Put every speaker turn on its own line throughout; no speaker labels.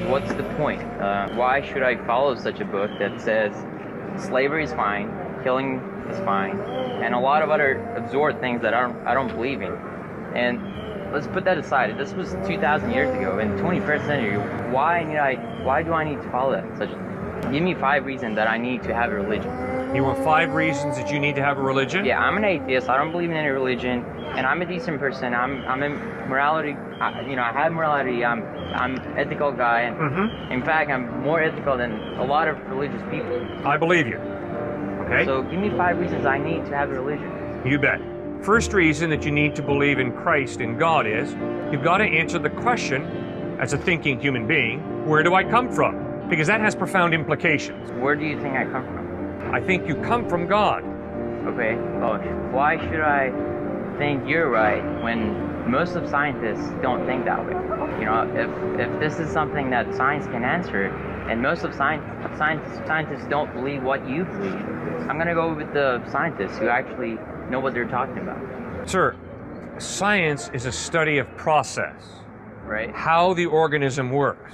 What's the point? Why should I follow such a book that says slavery is fine, killing is fine, and a lot of other absurd things that I don't believe in? And let's put that aside. This was 2,000 years ago. In the 21st century, why do I need to follow that? Give me 5 reasons that I need to have a religion.
You want 5 reasons that you need to have a religion?
Yeah, I'm an atheist. I don't believe in any religion, and I'm a decent person. I'm in morality. I have morality. I'm an ethical guy, and in fact, I'm more ethical than a lot of religious people.
I believe you. Okay.
So give me 5 reasons I need to have a religion.
You bet. First reason that you need to believe in Christ, in God, is you've got to answer the question, as a thinking human being, where do I come from? Because that has profound implications.
Where do you think I come from?
I think you come from God.
Okay, well, why should I think you're right when most of scientists don't think that way? If this is something that science can answer, and most of scientists don't believe what you believe, I'm going to go with the scientists who actually know what they're talking about.
Sir, science is a study of process.
Right.
How the organism works.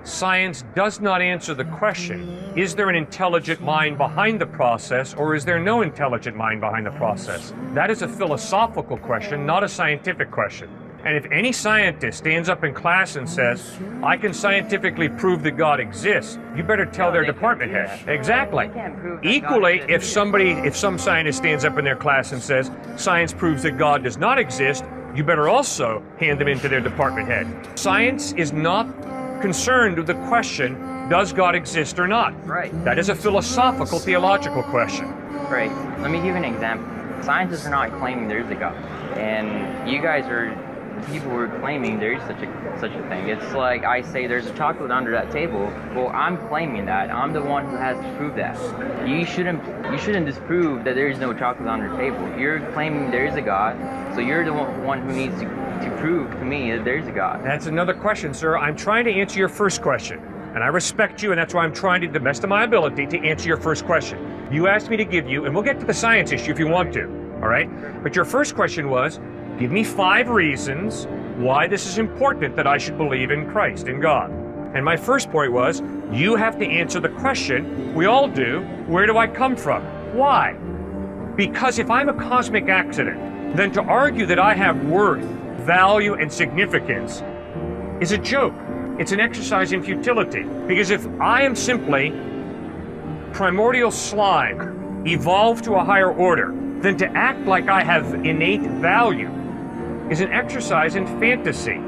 Science does not answer the question, is there an intelligent mind behind the process, or is there no intelligent mind behind the process? That is a philosophical question, not a scientific question. And if any scientist stands up in class and says, I can scientifically prove that God exists, you better tell their department head. Exactly. Equally, if some scientist stands up in their class and says, science proves that God does not exist, you better also hand them into their department head. Science is not concerned with the question, does God exist or not?
Right.
That is a philosophical, theological question.
Right. Let me give you an example. Scientists are not claiming there is a God, and you guys are the people who are claiming there is such a thing. It's like I say there's a chocolate under that table. Well, I'm claiming that. I'm the one who has to prove that. You shouldn't disprove that there is no chocolate under the table. You're claiming there is a God, so you're the one who needs to prove to me that there's a God.
That's another question, sir. I'm trying to answer your first question, and I respect you, and that's why I'm trying to, the best of my ability, to answer your first question. You asked me to give you, and we'll get to the science issue if you want to, all right? But your first question was, give me 5 reasons why this is important that I should believe in Christ, in God. And my first point was, you have to answer the question, we all do, where do I come from? Why? Because if I'm a cosmic accident, then to argue that I have worth, value, and significance is a joke. It's an exercise in futility. Because if I am simply primordial slime, evolved to a higher order, then to act like I have innate value is an exercise in fantasy.